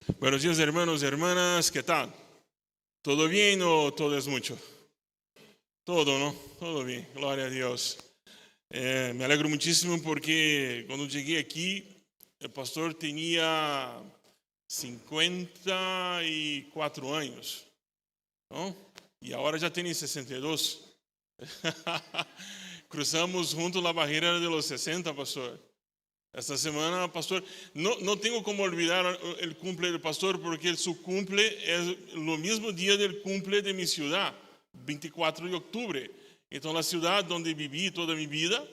Buenos días, hermanos y hermanas, ¿qué tal? ¿Todo bien o todo es mucho? Todo, ¿no? Todo bien, gloria a Dios. Me alegro muchísimo porque cuando llegué aquí, el pastor tenía 54 años, ¿no? Y ahora ya tiene 62. Cruzamos juntos la barrera de los 60, pastor. Esta semana, pastor, no tengo como olvidar el cumple del pastor porque su cumple es lo mismo día del cumple de mi ciudad, 24 de octubre. Entonces, la ciudad donde viví toda mi vida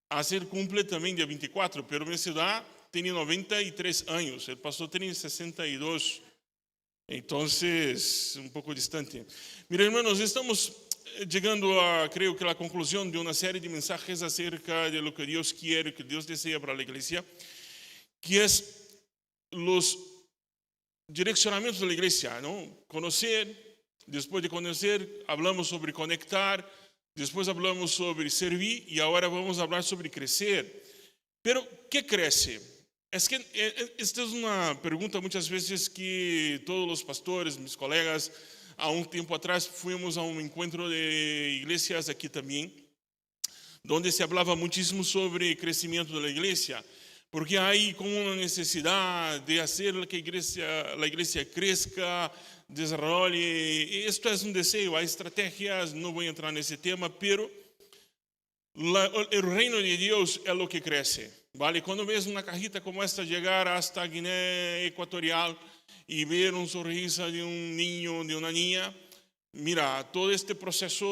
hace el cumple también día 24, pero mi ciudad tiene 93 años, el pastor tiene 62. Entonces, un poco distante. Miren, hermanos, estamos llegando a, creo que la conclusión de una serie de mensajes acerca de lo que Dios quiere, que Dios desea para la iglesia, que es los direccionamientos de la iglesia, ¿no? Conocer, después de conocer, hablamos sobre conectar, después hablamos sobre servir y ahora vamos a hablar sobre crecer. Pero, ¿qué crece? Es que esta es una pregunta muchas veces que todos los pastores, mis colegas, há un tiempo atrás fuimos a un encuentro de iglesias aquí también, donde se hablaba muchísimo sobre crecimiento de la iglesia, porque hay como una necesidad de hacer que la iglesia crezca, desarrolle. Y esto es un deseo, hay estrategias, no voy a entrar en ese tema, pero el reino de Dios es lo que crece. ¿Vale? Cuando ves una cajita como esta llegar hasta Guinea Ecuatorial y ver un sonrisa de un niño, de una niña, mira, todo este proceso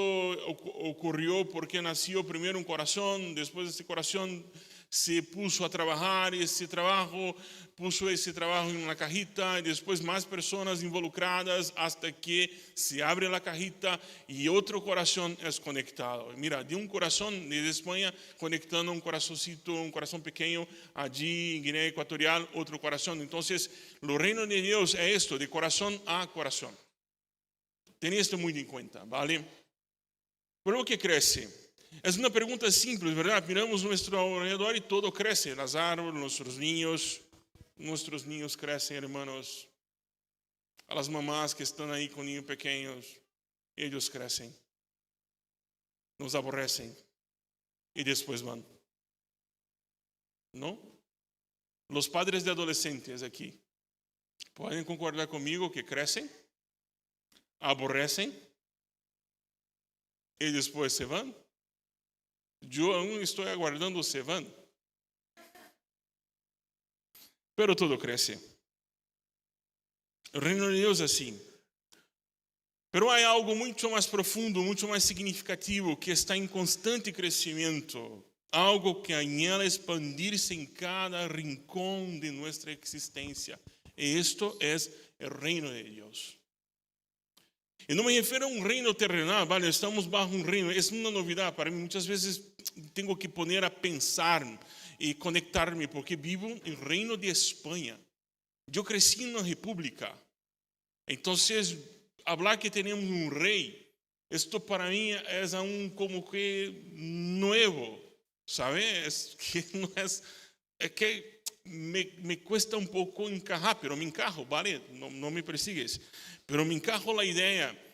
ocurrió porque nació primero un corazón, después este corazón se puso a trabajar, ese trabajo puso ese trabajo en una cajita y después más personas involucradas hasta que se abre la cajita y otro corazón es conectado. Mira, de un corazón de España conectando un corazoncito, un corazón pequeño allí en Guinea Ecuatorial, otro corazón. Entonces, el reino de Dios es esto, de corazón a corazón. Ten esto muy en cuenta, ¿vale? ¿Pero qué crece? Es una pregunta simple, ¿verdad? Miramos nuestro alrededor y todo crece. Las árboles, nuestros niños crecen, hermanos. A las mamás que están ahí con niños pequeños, ellos crecen. Nos aborrecen y después van. ¿No? Los padres de adolescentes aquí, ¿pueden concordar conmigo que crecen, aborrecen y después se van? Yo aún estoy aguardando se van. Pero todo crece. El reino de Dios es así. Pero hay algo mucho más profundo, mucho más significativo, que está en constante crecimiento. Algo que añala expandirse en cada rincón de nuestra existencia. Y esto es el reino de Dios. Y no me refiero a un reino terrenal, ¿vale? Estamos bajo un reino. Es una novedad para mí. Muchas veces tengo que poner a pensar y conectarme porque vivo en el reino de España. Yo crecí en una república. Entonces, hablar que tenemos un rey, esto para mí es aún como que nuevo, ¿sabes? Que no es que me cuesta un poco encajar, pero me encajo, ¿vale? No me persigues, pero me encajo la idea.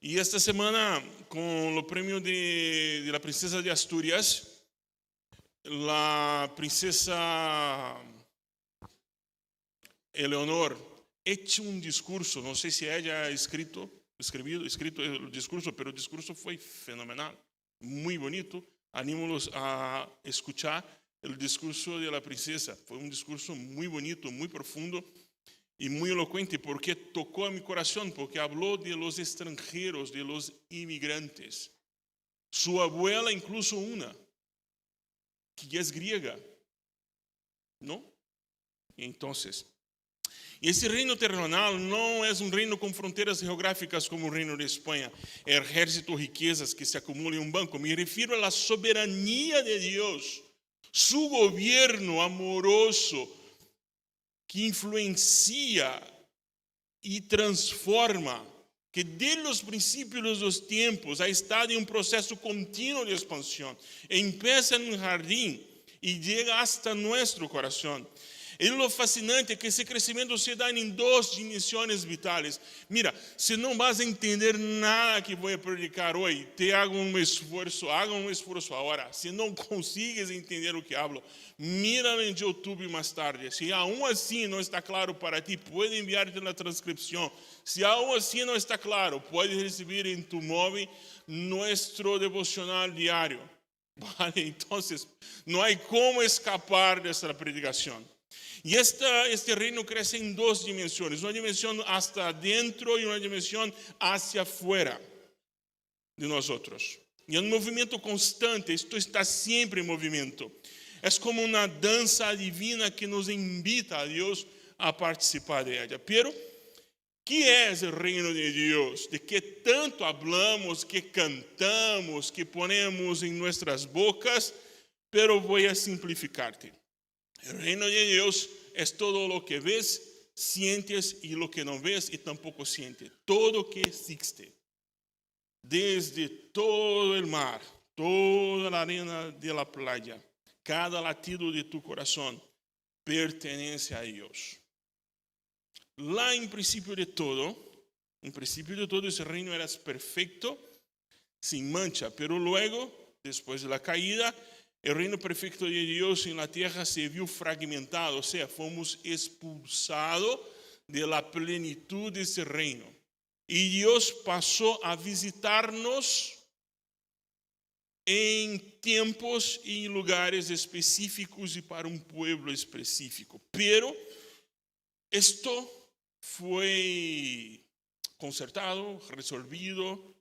Y esta semana, con los premios de la princesa de Asturias, la princesa Eleonor hecho un discurso, no sé si ella ha escrito el discurso, pero el discurso fue fenomenal, muy bonito. Anímolos a escuchar el discurso de la princesa. Fue un discurso muy bonito, muy profundo y muy elocuente porque tocó a mi corazón, porque habló de los extranjeros, de los inmigrantes. Su abuela, incluso una, que es griega, ¿no? Entonces, esse reino terrenal não é um reino com fronteiras geográficas como o reino de Espanha, ejército, riquezas que se acumulam em um banco. Me refiro à soberania de Deus, su gobierno amoroso que influencia e transforma, que desde os princípios dos tempos ha estado em um processo contínuo de expansão. Empieza em um jardim e chega hasta nosso coração. E lo fascinante é que esse crescimento se dá em duas dimensões vitais. Mira, se não vas a entender nada que vou predicar hoje, haga um esforço agora. Se não consigues entender o que hablo, mira em YouTube mais tarde. Se aún assim não está claro para ti, pode enviar-te na transcrição. Se aún assim não está claro, pode receber em tu móvel nosso devocional diário. Vale? Então, não há como escapar dessa predicação. E este reino cresce em duas dimensões. Uma dimensão hasta dentro e uma dimensão hacia afuera de nós. E é um movimento constante. Isto está sempre em movimento. É como uma dança divina que nos invita a Deus a participar de ela. Pero, que é o reino de Deus? De que tanto hablamos, que cantamos, que ponemos em nossas bocas, pero vou a simplificar-te. El reino de Dios es todo lo que ves, sientes y lo que no ves y tampoco sientes. Todo que existe. Desde todo el mar, toda la arena de la playa, cada latido de tu corazón pertenece a Dios. Lá en principio de todo ese reino era perfecto, sin mancha, pero luego, después de la caída, el reino perfecto de Dios en la tierra se vio fragmentado, o sea, fomos expulsados de la plenitud de ese reino. Y Dios pasó a visitarnos en tiempos y lugares específicos y para un pueblo específico. Pero esto fue consertado, resolvido,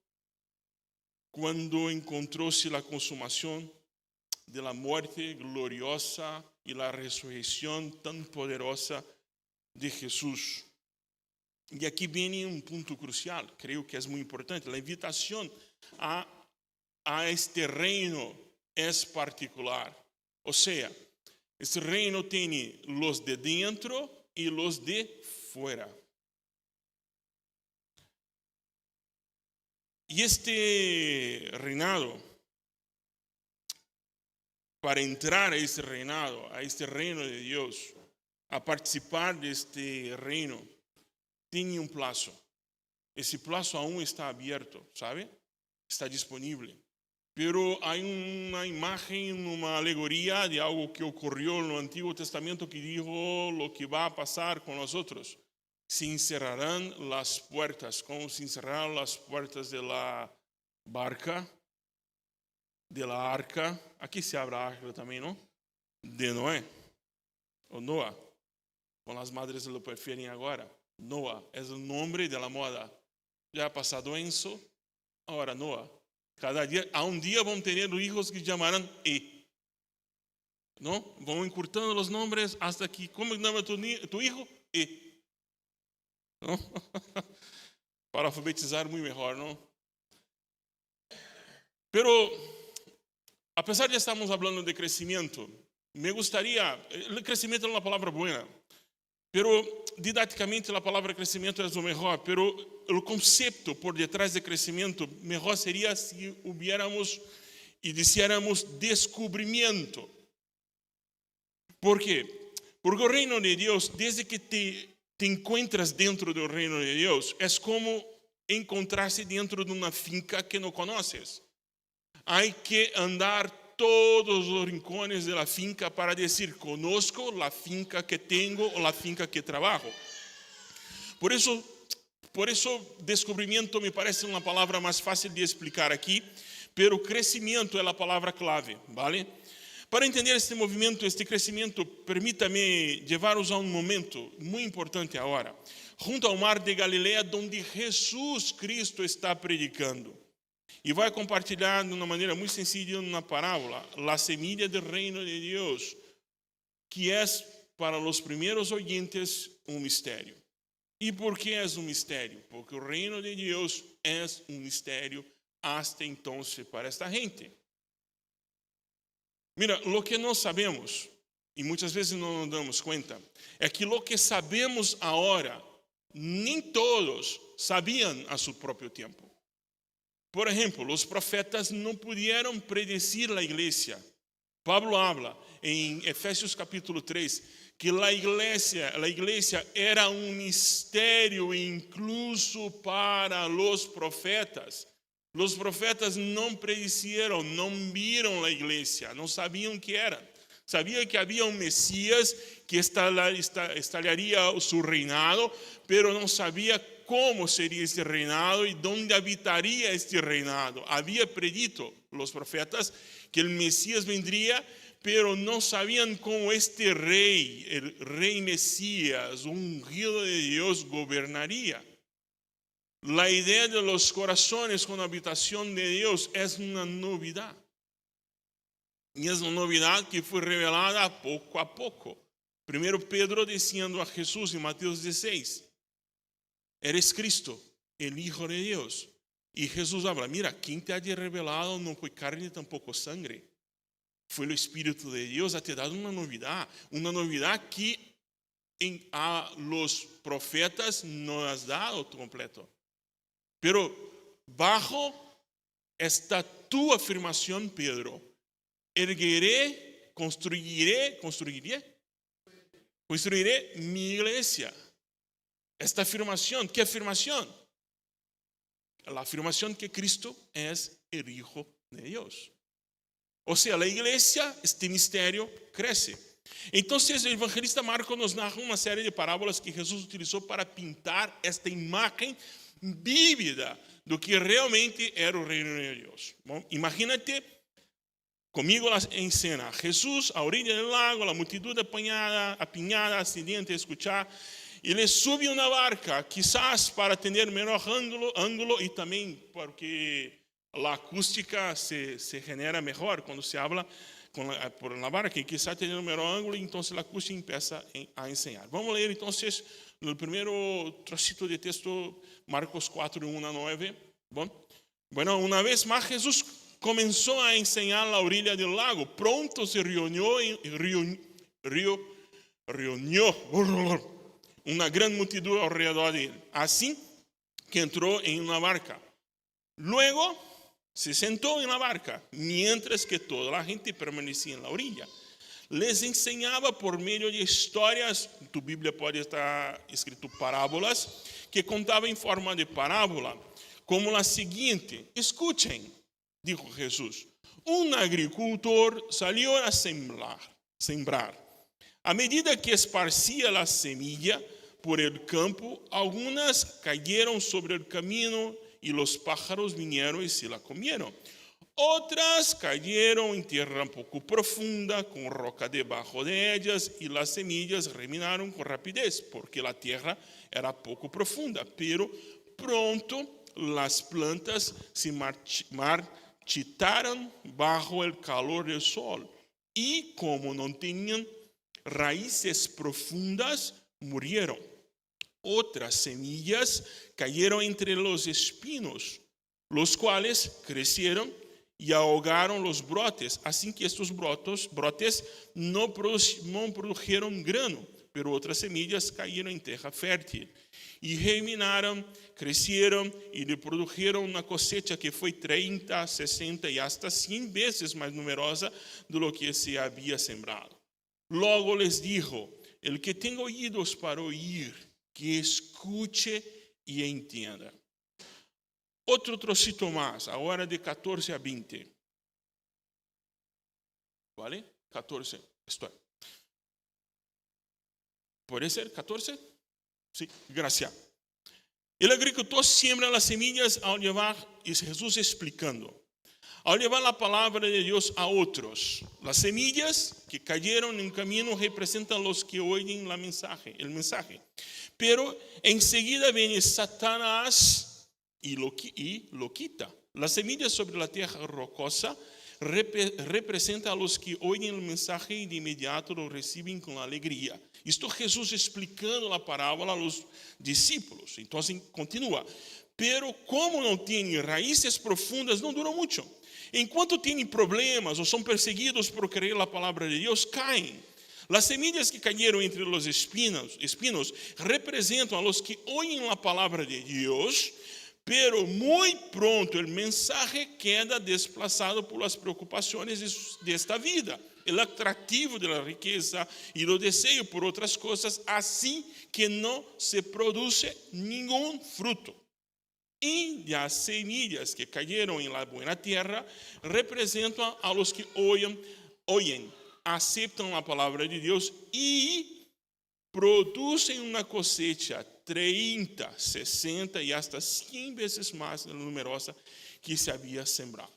cuando encontró-se la consumación de la muerte gloriosa y la resurrección tan poderosa de Jesús. Y aquí viene un punto crucial, creo que es muy importante. La invitación a este reino es particular. O sea, este reino tiene los de dentro y los de fuera. Y este reinado, para entrar a este reinado, a este reino de Dios, a participar de este reino, tiene un plazo. Ese plazo aún está abierto, ¿sabe? Está disponible. Pero hay una imagen, una alegoría de algo que ocurrió en el Antiguo Testamento que dijo lo que va a pasar con nosotros. Se encerrarán las puertas, como se encerraron las puertas de la barca, de la arca. Aquí se abre a arca también, ¿no? De Noé, o Noah, como las madres lo prefieren ahora. Noah es el nombre de la moda. Ya ha pasado Enzo, ahora Noah. Cada día, a un día vamos a tener hijos que llamarán E. ¿No? Vamos encurtando los nombres hasta que, ¿cómo se llama tu hijo? E. ¿No? Para alfabetizar muy mejor, ¿no? Pero, a pesar de estarmos hablando de crecimiento, me gustaría, el crecimiento es una palabra buena, pero didácticamente la palabra crecimiento es lo mejor, pero el concepto por detrás de crecimiento mejor sería si hubiéramos y dijéramos descubrimiento. ¿Por qué? Porque el reino de Dios, desde que te encuentras dentro del reino de Dios, es como encontrarse dentro de una finca que no conoces. Hay que andar todos los rincones de la finca para decir, conozco la finca que tengo o la finca que trabajo. Por eso descubrimiento me parece una palabra más fácil de explicar aquí, pero crecimiento es la palabra clave, ¿vale? Para entender este movimiento, este crecimiento, permítame llevaros a un momento muy importante ahora, junto al mar de Galilea, donde Jesús Cristo está predicando. Y voy a compartilhar de una manera muy sencilla una parábola, la semilla del reino de Dios, que es para los primeros oyentes un misterio. ¿Y por qué es un misterio? Porque el reino de Dios es un misterio hasta entonces para esta gente. Mira, lo que no sabemos, y muchas veces no nos damos cuenta, es que lo que sabemos ahora, ni todos sabían a su propio tiempo. Por ejemplo, los profetas no pudieron predecir la iglesia. Pablo habla en Efesios capítulo 3 que la iglesia era un misterio incluso para los profetas. Los profetas no predicieron, no vieron la iglesia, no sabían qué era. Sabían que había un Mesías que estallaría su reinado, pero no sabía cómo sería este reinado y dónde habitaría este reinado. Había predito los profetas que el Mesías vendría, pero no sabían cómo este rey, el rey Mesías, ungido de Dios, gobernaría. La idea de los corazones con habitación de Dios es una novedad. Y es una novedad que fue revelada poco a poco. Primero Pedro diciendo a Jesús en Mateo 16, eres Cristo, el Hijo de Dios. Y Jesús habla, mira, quien te haya revelado no fue carne tampoco sangre. Fue el Espíritu de Dios, te ha dado una novedad que a los profetas no has dado completo. Pero bajo esta tu afirmación, Pedro, erguiré, construiré mi iglesia. Esta afirmación, ¿qué afirmación? La afirmación que Cristo es el Hijo de Dios. O sea, la iglesia, este misterio, crece. Entonces el evangelista Marcos nos narra una serie de parábolas que Jesús utilizó para pintar esta imagen vívida do que realmente era o reino de Dios. Bom, imagínate conmigo la escena. Jesús a orilla del lago, la multitud apinhada, sedienta a escuchar, y le sube una barca, quizás para tener menor ángulo y también porque la acústica se genera mejor cuando se habla por la barca, y quizás tener un menor ángulo, y entonces la acústica empieza a enseñar. Vamos a leer entonces el primero trocito de texto, Marcos 4, 1 a 9. Bueno, una vez más Jesús comenzó a enseñar a la orilla del lago. Pronto se reunió una gran multitud alrededor de él. Así que entró en una barca. Luego se sentó en la barca, mientras que toda la gente permanecía en la orilla. Les enseñaba por medio de historias, tu Biblia puede estar escrito parábolas, que contaba en forma de parábola, como la siguiente. Escuchen, dijo Jesús, un agricultor salió a sembrar. A medida que esparcía la semilla por el campo, algunas cayeron sobre el camino y los pájaros vinieron y se la comieron. Otras cayeron en tierra un poco profunda, con roca debajo de ellas, y las semillas germinaron con rapidez, porque la tierra era poco profunda. Pero pronto las plantas se marchitaron bajo el calor del sol, y como no tenían raíces profundas, murieron. Otras semillas cayeron entre los espinos, los cuales crecieron y ahogaron los brotes, así que estos brotes no produjeron grano, pero otras semillas cayeron en tierra fértil y germinaron, crecieron y le produjeron una cosecha que fue 30, 60 y hasta 100 veces más numerosa de lo que se había sembrado. Luego les dijo, el que tenga oídos para oír, que escuche y entienda. Otro trocito más, ahora de 14 a 20. ¿Vale? 14. Esto. ¿Puede ser 14? Sí, gracias. El agricultor siembra las semillas al llevar, y Jesús explicando, al llevar la palabra de Dios a otros. Las semillas que cayeron en camino representan los que oyen el mensaje. Pero enseguida viene Satanás y lo quita. Las semillas sobre la tierra rocosa representa a los que oyen el mensaje y de inmediato lo reciben con alegría. Esto Jesús explicando la parábola a los discípulos. Entonces continúa. Pero como no tiene raíces profundas, no dura mucho. En cuanto tienen problemas o son perseguidos por creer la palabra de Dios, caen. Las semillas que cayeron entre los espinos representan a los que oyen la palabra de Dios, Pero muy pronto el mensaje queda desplazado por las preocupaciones de esta vida, el atractivo de la riqueza y el deseo por otras cosas, así que no se produce ningún fruto. Y las semillas que cayeron en la buena tierra representan a los que oyen, aceptan la palabra de Dios y producen una cosecha 30, 60 y hasta 100 veces más numerosa que se había sembrado.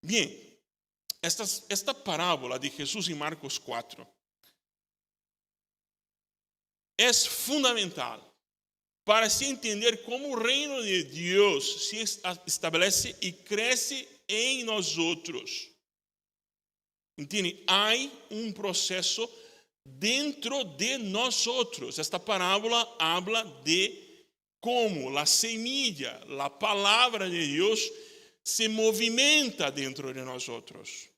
Bien, esta parábola de Jesús en Marcos 4 es fundamental para se entender como el reino de Dios se establece y crece en nosotros. ¿Entiende? Hay un proceso dentro de nosotros. Esta parábola habla de cómo la semilla, la palabra de Dios, se movimenta dentro de nosotros.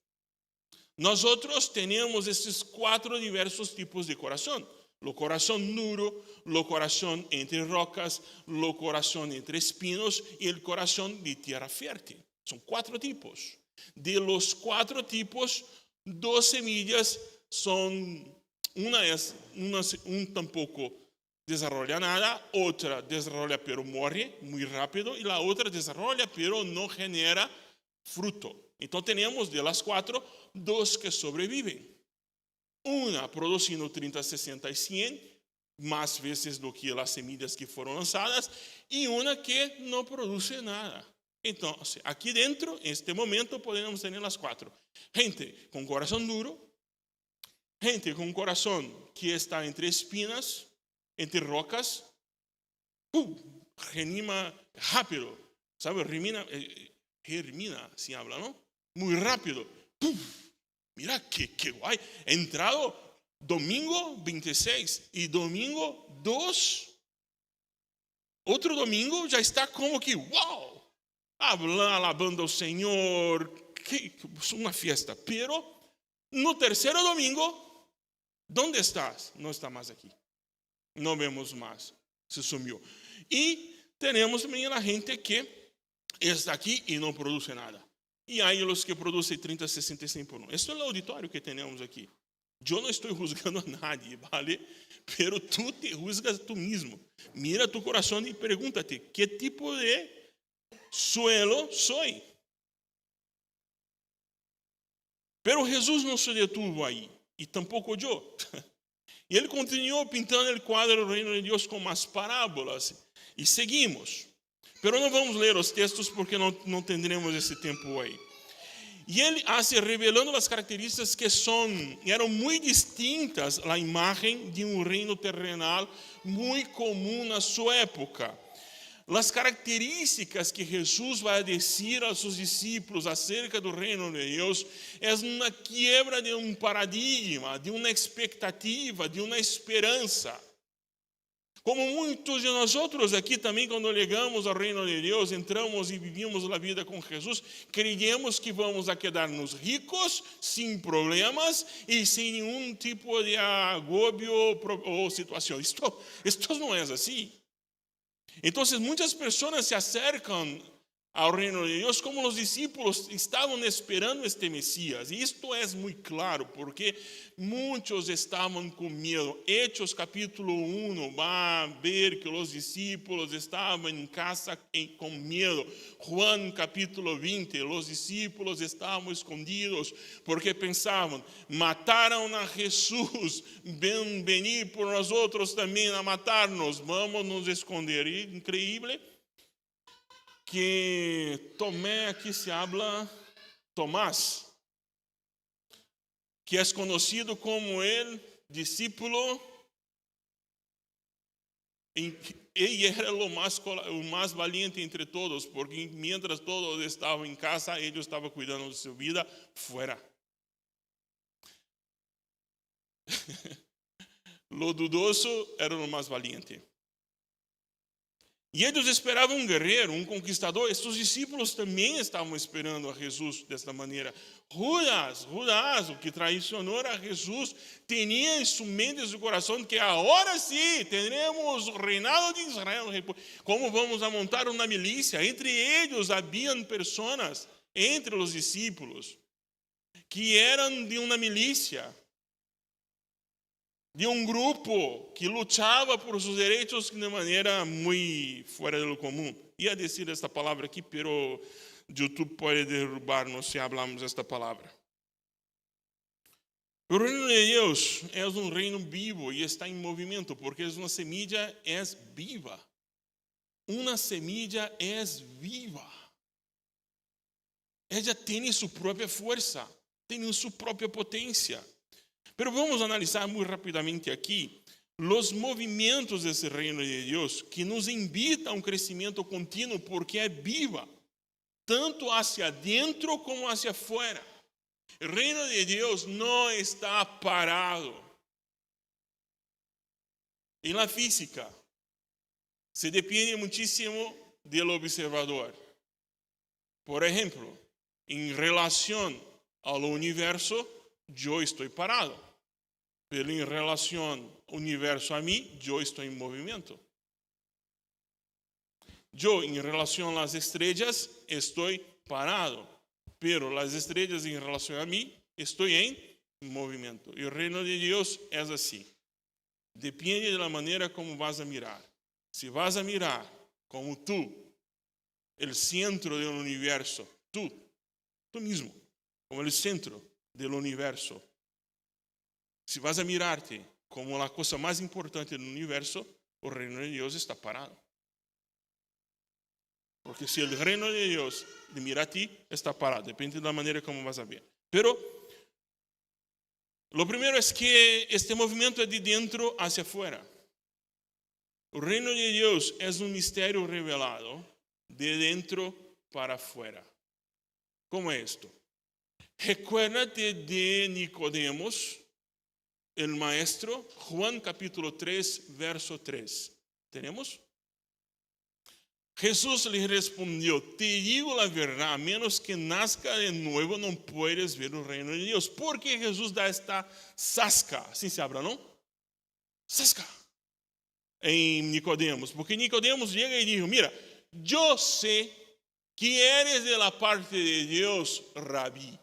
Nosotros tenemos estos 4 diversos tipos de corazón. Lo corazón duro, lo corazón entre rocas, lo corazón entre espinos y el corazón de tierra fértil. Son 4 tipos. De los 4 tipos, 2 semillas son, un tampoco desarrolla nada, otra desarrolla pero muere muy rápido y la otra desarrolla pero no genera fruto. Entonces tenemos de las 4, 2 que sobreviven. Una produciendo 30, 60 y 100, más veces do que las semillas que fueron lanzadas, y una que no produce nada. Entonces, aquí dentro, en este momento, podemos tener las 4. Gente con corazón duro, gente con corazón que está entre espinas, entre rocas, germina rápido, ¿sabe? Germina, si habla, ¿no? Muy rápido. Mira qué guay. He entrado domingo 26 y domingo 2. Otro domingo ya está como que, wow, alabando al Señor, que es una fiesta. Pero no tercero domingo, ¿dónde estás? No está más aquí. No vemos más. Se sumió. Y tenemos también la gente que está aquí y no produce nada. Y hay los que producen 30, 60 y 100 por 1. Esto es el auditorio que tenemos aquí. Yo no estoy juzgando a nadie, ¿vale? Pero tú te juzgas tú mismo. Mira tu corazón y pregúntate, ¿qué tipo de suelo soy? Pero Jesús no se detuvo ahí, y tampoco yo. Y él continuó pintando el cuadro del reino de Dios con más parábolas. Y seguimos. Pero no vamos a leer los textos porque no tendremos ese tiempo hoy. Y él hace revelando las características que eran muy distintas a la imagen de un reino terrenal muy común a su época. Las características que Jesús va a decir a sus discípulos acerca del reino de Dios es una quiebra de un paradigma, de una expectativa, de una esperanza. Como muitos de nosotros aquí también cuando llegamos al reino de Dios, entramos y vivimos la vida con Jesús, creemos que vamos a quedarnos ricos, sin problemas y sin ningún tipo de agobio o situación. Esto no es así. Entonces muchas personas se acercan al reino de Dios como los discípulos estaban esperando este Mesías. Y esto es muy claro porque muchos estaban con miedo. Hechos capítulo 1 va a ver que los discípulos estaban en casa con miedo. Juan capítulo 20, los discípulos estaban escondidos porque pensaban, mataron a Jesús, venir por nosotros también a matarnos, vamos a nos esconder. Increíble que Tomé, aquí se habla Tomás, que es conocido como el discípulo, él era el más valiente entre todos, porque mientras todos estaban en casa, él estaba cuidando de su vida fuera. Lo dudoso era lo más valiente. E eles esperavam um guerreiro, um conquistador. Esses discípulos também estavam esperando a Jesus desta maneira. Judas, o que traicionou a Jesus, tinha em sua mente e seu coração que agora sim teremos o reinado de Israel. Como vamos a montar uma milícia? Entre eles haviam pessoas, entre os discípulos, que eram de uma milícia, de um grupo que lutava por seus direitos de maneira muito fora do comum. Ia dizer esta palavra aqui, pero YouTube pode derrubar-nos se falamos esta palavra. O reino de Deus é um reino vivo e está em movimento, porque uma semilla é viva. Uma semilla é viva. Ela tem sua própria força, tem sua própria potência. Pero vamos analisar muito rapidamente aqui os movimentos desse reino de Deus que nos invita a um crescimento contínuo porque é viva, tanto hacia dentro como hacia fora. O reino de Deus não está parado. Em la física, se depende muitíssimo do observador. Por exemplo, em relação ao universo, eu estou parado. Pero em relação ao universo a mim, eu estou em movimento. Eu, em relação às estrelas, estou parado. Pero as estrelas, em relação a mim, estou em movimento. E o reino de Deus é assim. Depende da maneira como vas a mirar. Se vas a mirar como tu, o centro do universo, tu mesmo, como o centro do universo. Se vas a mirarte como a coisa mais importante do universo, o reino de Deus está parado. Porque se o reino de Deus te mira a ti, está parado. Depende da maneira como vas a ver. Pero, lo primeiro é que este movimento é de dentro hacia afuera. O reino de Deus é um mistério revelado de dentro para afuera. Como é isto? Recuérdate de Nicodemos, el maestro, Juan capítulo 3, verso 3. ¿Tenemos? Jesús le respondió, te digo la verdad, a menos que nazca de nuevo no puedes ver el reino de Dios. Porque Jesús da esta zasca, assim se habla, ¿no? Zasca. En Nicodemos. Porque Nicodemos llega y dijo, mira, yo sé que eres de la parte de Dios, Rabí.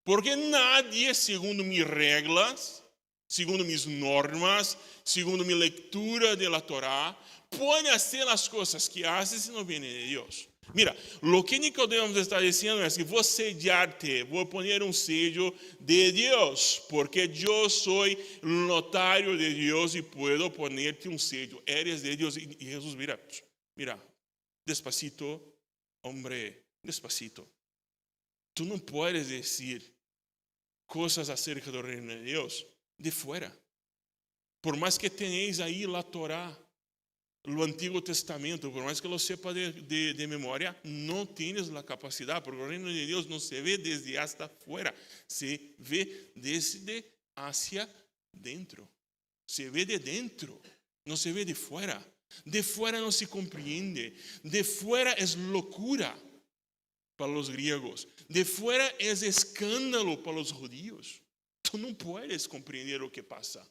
Porque nadie, segundo mis reglas, segundo mis normas, segundo mi lectura de la Torá, puede hacer las cosas que hace si no viene de Dios. Mira, lo que Nicodemos está diciendo es que voy a sellarte, voy a poner un sello de Dios, porque yo soy notario de Dios y puedo ponerte un sello. Eres de Dios. Y Jesús, mira, despacito, hombre, despacito. Tú no puedes decir cosas acerca del reino de Dios de fuera. Por más que tenéis ahí la Torá, o Antigo Testamento, por mais que lo sepa de memória, não tienes a capacidade, porque o reino de Deus não se vê desde hasta fora, se vê desde hacia dentro. Se vê de dentro, não se vê de fora. De fora não se compreende. De fora é loucura para os griegos. De fora é escândalo para os judíos. Tu não puedes compreender o que passa.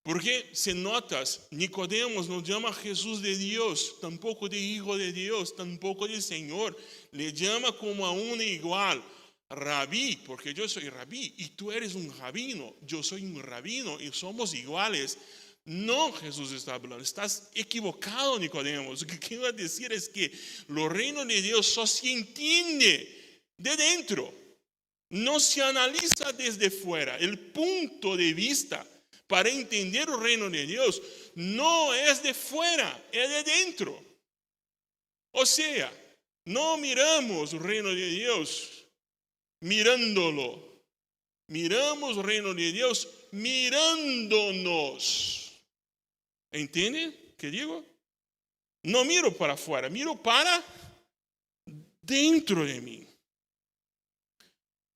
Porque, se notas, Nicodemos não chama Jesus de Deus, tampouco de Hijo de Deus, tampouco de Senhor. Le chama como a um igual, Rabí, porque eu sou Rabí e tu eres um rabino, eu sou um rabino e somos iguales. Não, Jesus está falando, estás equivocado, Nicodemos. O que quero dizer é que o reino de Deus só se entende de dentro, não se analisa desde fora. O ponto de vista para entender o reino de Deus não é de fora, é de dentro. Ou seja, não miramos o reino de Deus mirándolo. Miramos o reino de Deus mirándonos. Entende o que digo? Não miro para fora, miro para dentro de mim.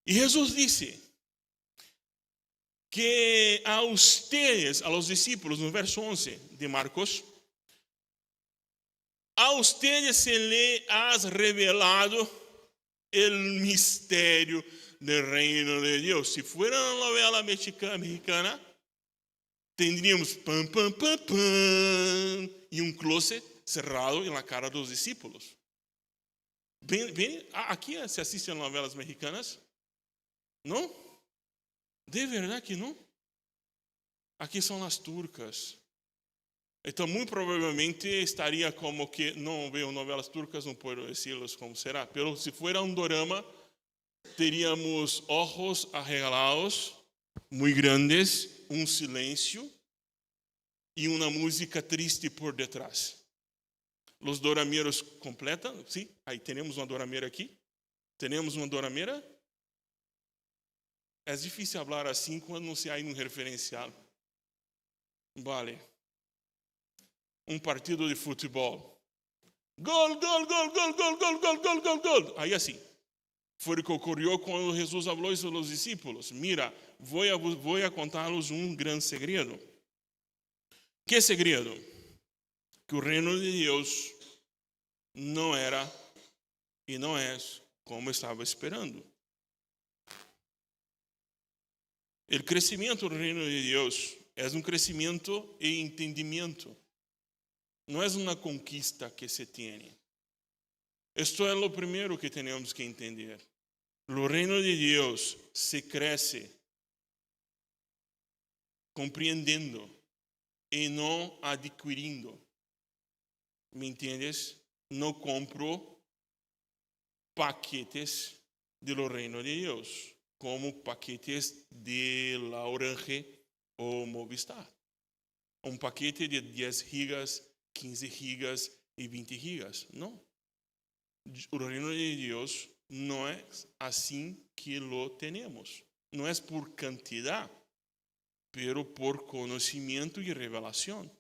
E Jesus disse que a ustedes, a los discípulos, no verso 11 de Marcos, a ustedes se le ha revelado el misterio del reino de Dios. Si fuera una novela mexicana, tendríamos pam, pam, pam, pam, y un closet cerrado en la cara de los discípulos. ¿Ven? ¿Aquí se asisten a novelas mexicanas? ¿No? De verdad que no. Aquí son las turcas. Entonces, muy probablemente estaría como que, no veo novelas turcas, no puedo decirles cómo será. Pero si fuera un dorama, teríamos ojos arreglados, muy grandes, un silencio y una música triste por detrás. Los dorameros completan, ¿sí? Ahí tenemos una doramera aquí. ¿Tenemos una doramera? Es difícil hablar así cuando no se hay un referencial. Vale. Un partido de fútbol. Gol, gol, gol, gol, gol, gol, gol, gol, gol, gol. Ahí así. Fue lo que ocurrió cuando Jesús habló eso a los discípulos. Mira, voy a contarles un gran segredo. ¿Qué segredo? Que el reino de Dios no era y no es como estaba esperando. El crecimiento del reino de Dios es un crecimiento e entendimiento. No es una conquista que se tiene. Esto es lo primero que tenemos que entender. El reino de Dios se crece comprendiendo y no adquiriendo. ¿Me entiendes? No compro paquetes del reino de Dios como paquetes de la Orange o Movistar. Un paquete de 10 gigas, 15 gigas y 20 gigas. No. El reino de Dios no es así que lo tenemos. No es por cantidad, pero por conocimiento y revelación.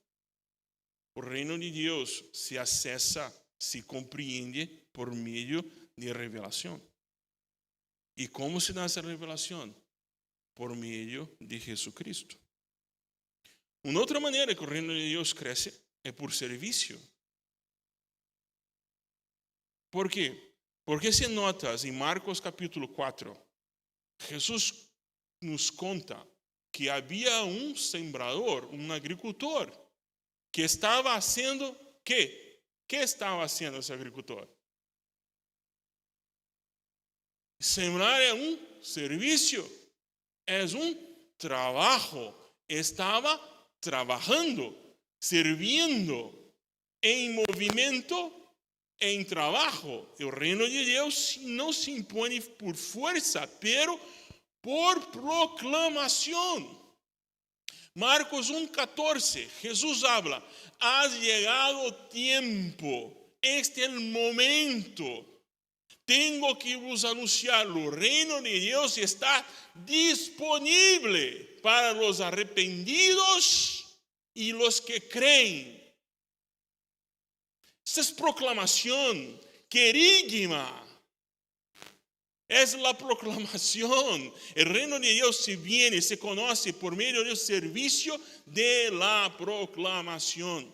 El reino de Dios se accesa, se comprende por medio de revelación. ¿Y cómo se da esa revelación? Por medio de Jesucristo. Una otra manera que el reino de Dios crece es por servicio. ¿Por qué? Porque si notas en Marcos capítulo 4, Jesús nos conta que había un sembrador, un agricultor, que estaba haciendo ¿qué? ¿Qué estaba haciendo ese agricultor? Sembrar es un servicio, es un trabajo. Estaba trabajando, sirviendo, en movimiento, en trabajo. El reino de Dios no se impone por fuerza, pero por proclamación. Marcos 1:14, Jesús habla, ha llegado tiempo, este es el momento. Tengo que vos anunciar, el reino de Dios está disponible para los arrepentidos y los que creen. Esta es proclamación, querigma. Es la proclamación. El reino de Dios se viene, se conoce por medio del servicio de la proclamación.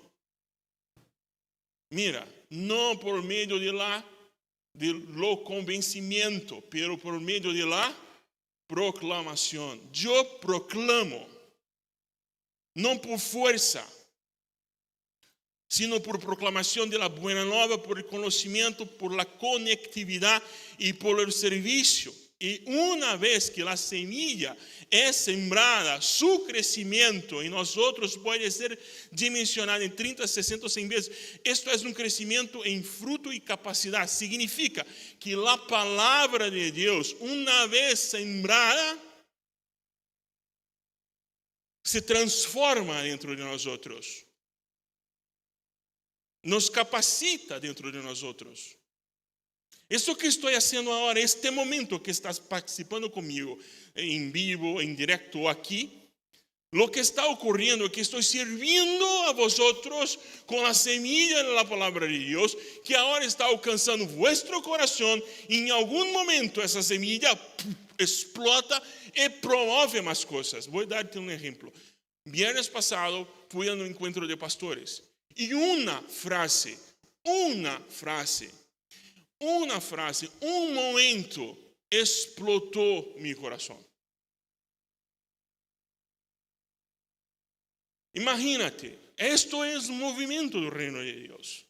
Mira, no por medio de lo convencimiento, pero por medio de la proclamación. Yo proclamo, no por fuerza, sino por proclamación de la buena nueva, por el conocimiento, por la conectividad y por el servicio. Y una vez que la semilla es sembrada, su crecimiento en nosotros puede ser dimensionado en 30, 60, 100 veces. Esto es un crecimiento en fruto y capacidad. Significa que la palabra de Dios, una vez sembrada, se transforma dentro de nosotros. Nos capacita dentro de nosotros. Eso que estoy haciendo ahora, este momento que estás participando conmigo, en vivo, en directo aquí, lo que está ocurriendo es que estoy sirviendo a vosotros con la semilla de la palabra de Dios, que ahora está alcanzando vuestro corazón, y en algún momento esa semilla explota y promueve más cosas. Voy a darte un ejemplo. Viernes pasado fui a un encuentro de pastores. Y una frase Una frase, un momento explotó mi corazón. Imagínate, esto es un movimiento del reino de Dios.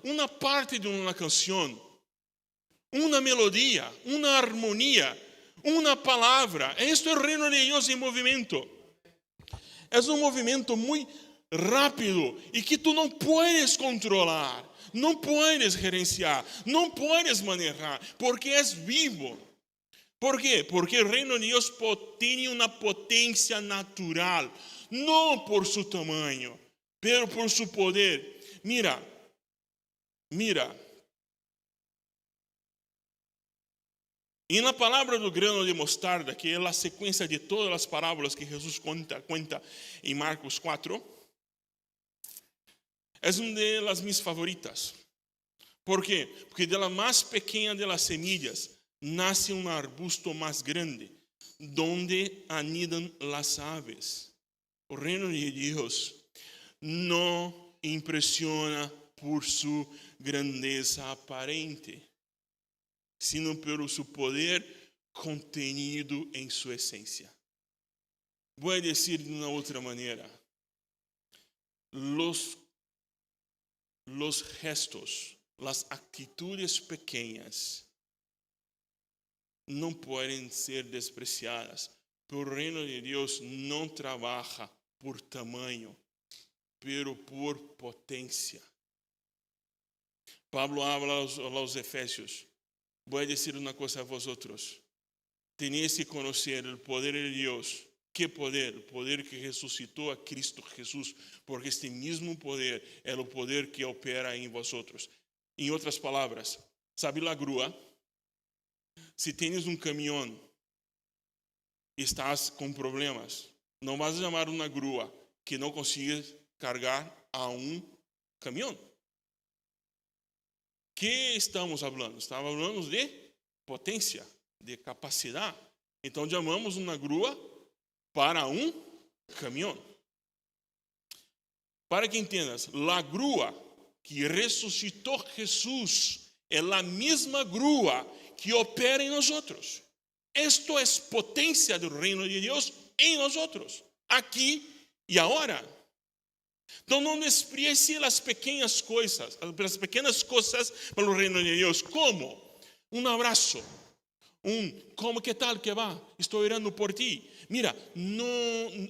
Una parte de una canción, una melodía, una armonía, una palabra. Esto es el reino de Dios en movimiento. Es un movimiento muy rápido y que tú no puedes controlar, no puedes gerenciar, no puedes manejar, porque es vivo. ¿Por qué? Porque el reino de Dios tiene una potencia natural, no por su tamaño, pero por su poder. Mira. En la palabra del grano de mostarda, que es la secuencia de todas las parábolas que Jesús cuenta en Marcos 4, es una de las mis favoritas. ¿Por qué? Porque de la más pequeña de las semillas nace un arbusto más grande, donde anidan las aves. El reino de Dios no impresiona por su grandeza aparente, sino por su poder contenido en su esencia. Voy a decir de una otra manera. Los gestos, las actitudes pequeñas no pueden ser despreciadas. Pero el reino de Dios no trabaja por tamaño, pero por potencia. Pablo habla a los Efesios. Voy a decir una cosa a vosotros. Tenéis que conocer el poder de Dios. ¿Qué poder? El poder que resucitó a Cristo Jesús. Porque este mismo poder es el poder que opera en vosotros. En otras palabras, ¿sabe la grúa? Si tienes un camión y estás con problemas, no vas a llamar una grúa que no consigues cargar a un camión. ¿Qué estamos hablando? Estamos hablando de potencia, de capacidad. Entonces llamamos una grúa para un camión. Para que entiendas, la grúa que resucitó Jesús es la misma grúa que opera en nosotros. Esto es potencia del reino de Dios en nosotros, aquí y ahora. Então não desprecie as pequenas coisas para o reino de Deus. Como? Um abraço. Como que tal que va? Estou orando por ti. Mira,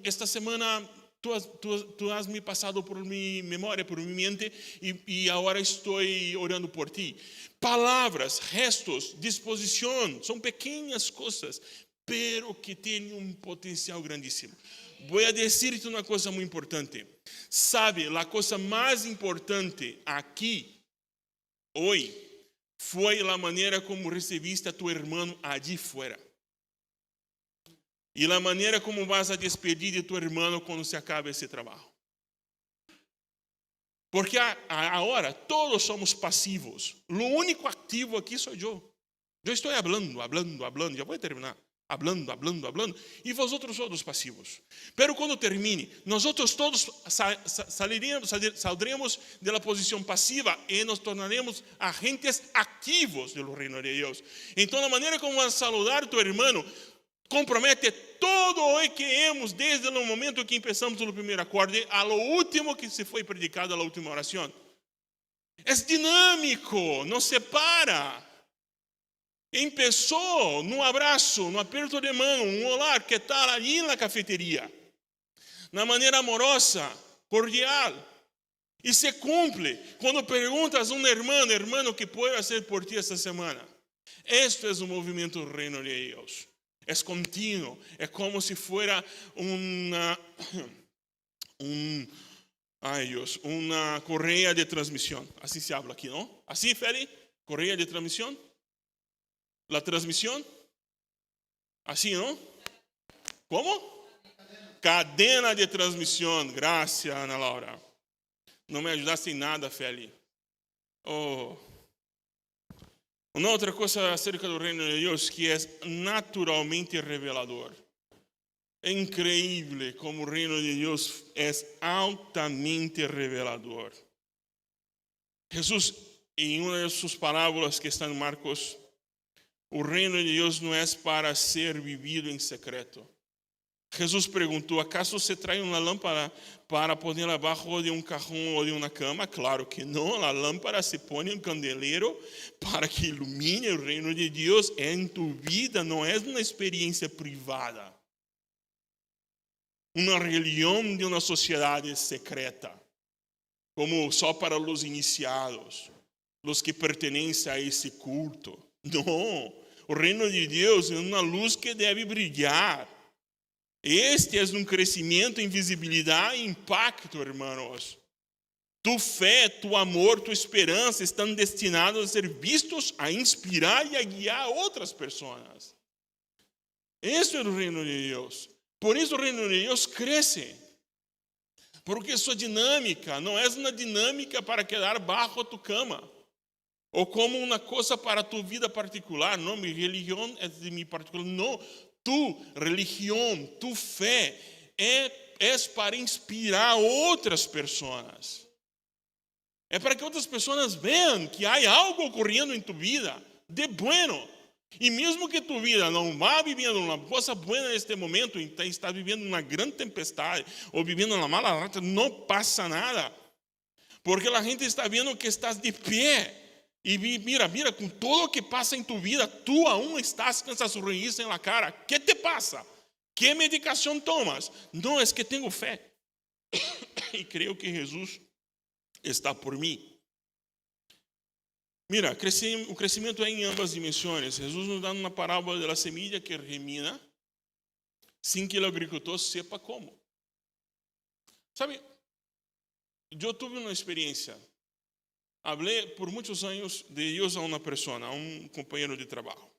esta semana tu has me passado por mi memória, por mi mente, e agora estou orando por ti. Palavras, gestos, disposição, são pequenas coisas, pero que têm um potencial grandíssimo. Voy a decirte una cosa muy importante. Sabe, la cosa más importante aquí, hoy, fue la manera como recibiste a tu hermano allí fuera. Y la manera como vas a despedir de tu hermano cuando se acabe ese trabajo. Porque ahora todos somos pasivos. Lo único activo aquí soy yo. Yo estoy hablando, ya voy a terminar. Hablando, y vosotros todos pasivos. Pero cuando termine, nosotros todos saldremos de la posición pasiva y nos tornaremos agentes activos del reino de Dios. Entonces la manera como vas a saludar a tu hermano compromete todo lo que hemos desde el momento que empezamos el primer acorde a lo último que se fue predicado, a la última oración. Es dinámico, no se para. Empezó no abraço, no aperto de mão, um olá, que tal ali na cafeteria, na maneira amorosa, cordial, e se cumpre quando perguntas a um hermano, que pode fazer por ti esta semana. Esto é o movimento do reino de Deus. É contínuo, é como se fuera uma correia de transmissão. Assim se habla aqui, não? Assim, Feli? Correia de transmissão? La transmisión, así, ¿no? ¿Cómo? Cadena de transmisión. Gracias, Ana Laura. No me ayudaste en nada, Feli. Una otra cosa acerca del reino de Dios que es naturalmente revelador. Es increíble como el reino de Dios es altamente revelador. Jesús, en una de sus parábolas que está en Marcos, el reino de Dios no es para ser vivido en secreto. Jesús preguntó, ¿acaso se trae una lámpara para ponerla abajo de un cajón o de una cama? Claro que no, la lámpara se pone en un candelero para que ilumine el reino de Dios en tu vida, no es una experiencia privada. Una religión de una sociedad secreta, como só para los iniciados, los que pertenecen a ese culto. No, el reino de Dios es una luz que debe brillar. Este es un crecimiento en visibilidad e impacto, hermanos. Tu fe, tu amor, tu esperanza están destinados a ser vistos, a inspirar y a guiar a otras personas. Eso es el reino de Dios. Por eso el reino de Dios crece. Porque su dinámica no es una dinámica para quedar bajo tu cama. O como una cosa para tu vida particular. No, mi religión es de mi particular. No. Tu religião, tu fé é para inspirar outras pessoas. É para que outras pessoas vejam que há algo ocorrendo em tu vida de bueno. E mesmo que tu vida não vá vivendo uma coisa boa neste momento, está vivendo uma grande tempestade ou vivendo uma mala rata, não passa nada. Porque a gente está vendo que estás de pé. E mira, com todo o que passa em tu vida, tu aún estás com essa sorriso na cara. ¿Qué te pasa? ¿Qué medicação tomas? Não, é que tenho fé. E creio que Jesus está por mim. Mira, o crescimento é em ambas dimensões. Jesus nos dá uma parábola da semilla que germina, sem que o agricultor sepa como. Sabe, eu tive uma experiência. Hablé por muchos años de Dios a una persona, a un compañero de trabajo.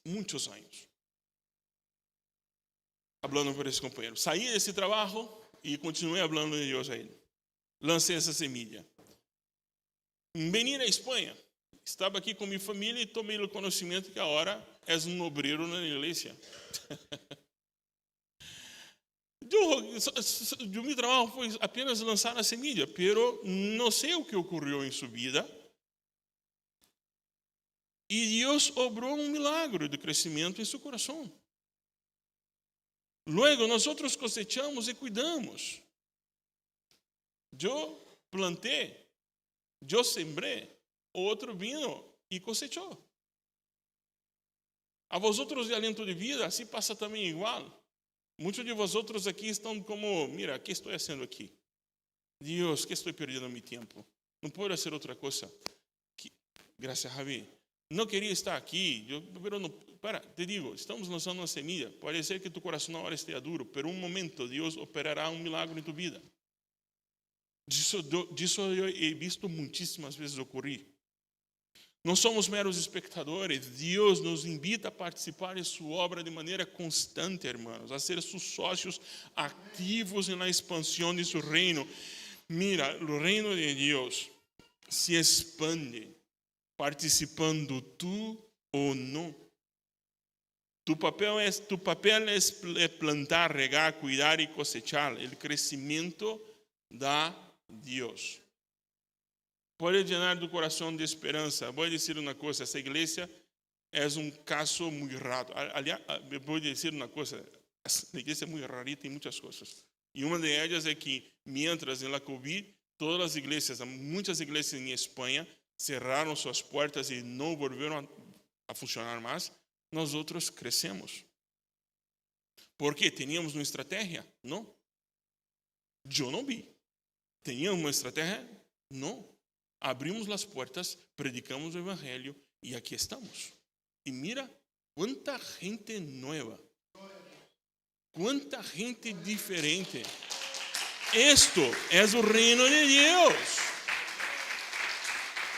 Muchos años. Hablando por ese compañero. Saí de ese trabajo y continué hablando de Dios a él. Lancé esa semilla. Vení a España. Estaba aquí con mi familia y tomé el conocimiento que ahora es un obrero en la iglesia. Meu trabalho foi apenas lançar a semilla, pero não sei o que ocorreu em sua vida. E Deus obrou um milagre de crescimento em seu coração. Luego, nós cosechamos e cuidamos. Eu plantei, eu sembrei, outro vino e cosechou. A vosotros de aliento de vida, assim passa também igual. Muitos de vosotros aqui estão como, mira, ¿qué estou fazendo aqui? Deus, que estou perdendo meu tempo? Não posso fazer outra coisa. Graças a Javi. Não queria estar aqui, pero não, te digo, estamos lançando uma semilla. Pode ser que tu coração agora esteja duro, pero um momento Deus operará um milagre em tu vida. Disso eu he visto muitíssimas vezes ocorrer. Não somos meros espectadores. Deus nos invita a participar de sua obra de maneira constante, hermanos, a ser seus sócios ativos na expansão de seu reino. Mira, o reino de Deus se expande participando tu ou não. Tu papel é plantar, regar, cuidar e cosechar. O crescimento da Deus. Pode llenar tu coração de esperança. Vou dizer uma coisa, essa igreja é um caso muito raro. Aliás, vou dizer uma coisa, a igreja é muito rarita em muitas coisas. E uma delas é que, mientras na Covid, todas as igrejas, muitas igrejas em Espanha, cerraram suas portas e não voltaram a funcionar mais. Nós outros crescemos. ¿Por quê? Teníamos uma estratégia? Não. Eu não vi. Teníamos uma estratégia? Não. Abrimos as portas, predicamos o evangelho e aqui estamos. E mira quanta gente nova, quanta gente diferente. Esto é o reino de Deus.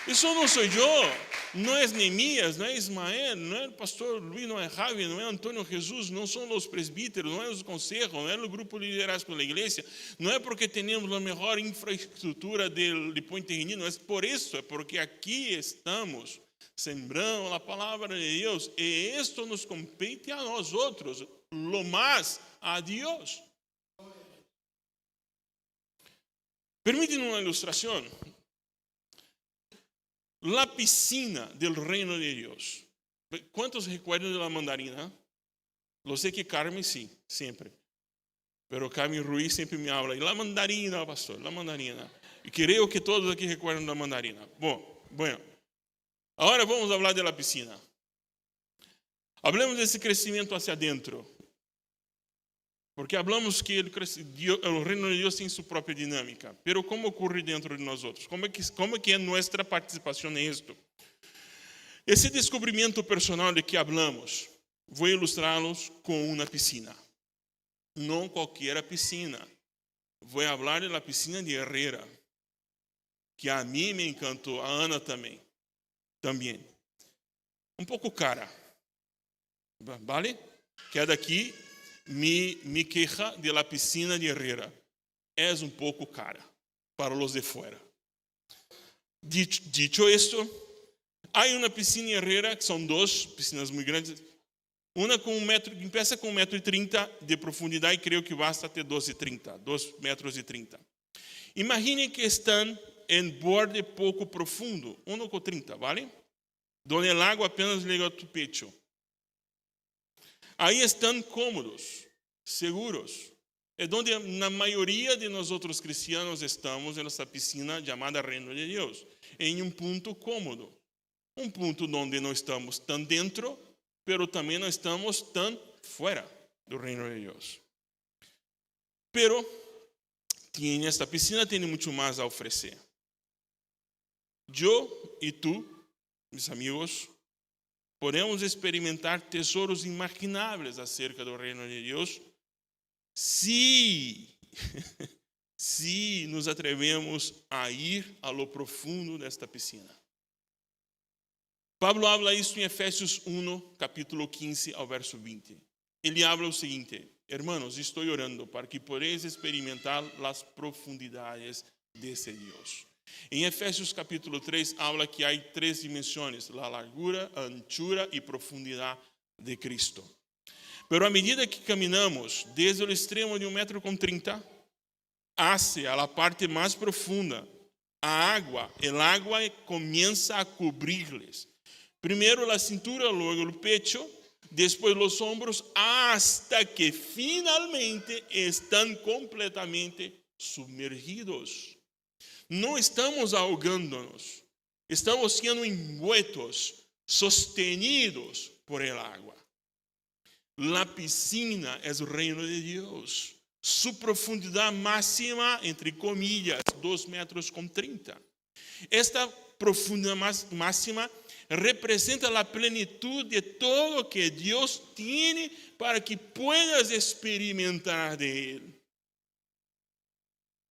Isso não sou eu, não é Neemias, não é Ismael, não é o pastor Luís, não é Javi, não é Antônio Jesus, não são os presbíteros, não é os conselhos, não é o grupo liderazgo da igreja, não é porque temos a melhor infraestrutura de Puente Genil, não é por isso, é porque aqui estamos sembrando a palavra de Deus e isto nos compete a nós outros, lo mais a Deus. Permíteme uma ilustração. La piscina del reino de Dios. ¿Cuántos recuerdan de la mandarina? Lo sé que Carmen sí, siempre. Pero Carmen Ruiz siempre me habla. Y la mandarina, pastor, la mandarina. Y creo que todos aquí recuerdan la mandarina. Bueno. Ahora vamos a hablar de la piscina. Hablemos de ese crecimiento hacia adentro. Porque hablamos que el reino de Dios tiene su propia dinámica. Pero ¿cómo ocurre dentro de nosotros? ¿Cómo que es nuestra participación en esto? Ese descubrimiento personal de que hablamos, voy a ilustrarlos con una piscina. No cualquier piscina. Voy a hablar de la piscina de Herrera, que a mí me encantó, a Ana también. Un poco cara. ¿Vale? Queda aquí mi queja de la piscina de Herrera. Es un poco cara para los de fuera. Dicho esto, hay una piscina Herrera, que son dos piscinas muy grandes. Una com empieza com 1,30 m de profundidade e creio que basta até 2,30 m, 2,30 metros. Imaginem que estão em borde pouco profundo, 1,30 m, ¿vale? Donde el agua apenas llega a tu pecho. Aí estão cômodos, seguros. É onde na maioria de nós outros cristianos estamos, nessa piscina chamada Reino de Deus, em um ponto cômodo. Um ponto onde não estamos tão dentro, pero também não estamos tão fora do reino de Deus. Pero esta piscina tem muito mais a oferecer. Eu e tu, meus amigos, podemos experimentar tesouros inimagináveis acerca do reino de Deus se nos atrevemos a ir a lo profundo desta piscina. Pablo habla isso em Efésios 1, capítulo 15 ao verso 20. Ele habla o seguinte: hermanos, estou orando para que podáis experimentar as profundidades desse Deus. Em Efésios capítulo 3, habla que há três dimensões: a largura, a anchura e profundidade de Cristo. Pero à medida que caminhamos desde o extremo de 1,30 m hacia a parte mais profunda, el agua comienza a cobrir-les. Primero la cintura, luego el pecho, después los hombros, hasta que finalmente están completamente sumergidos. No estamos ahogándonos, estamos siendo envueltos, sostenidos por el agua. La piscina es el reino de Dios. Su profundidad máxima, entre comillas, 2,30 metros. Esta profundidad máxima representa la plenitud de todo que Dios tiene para que puedas experimentar de Él.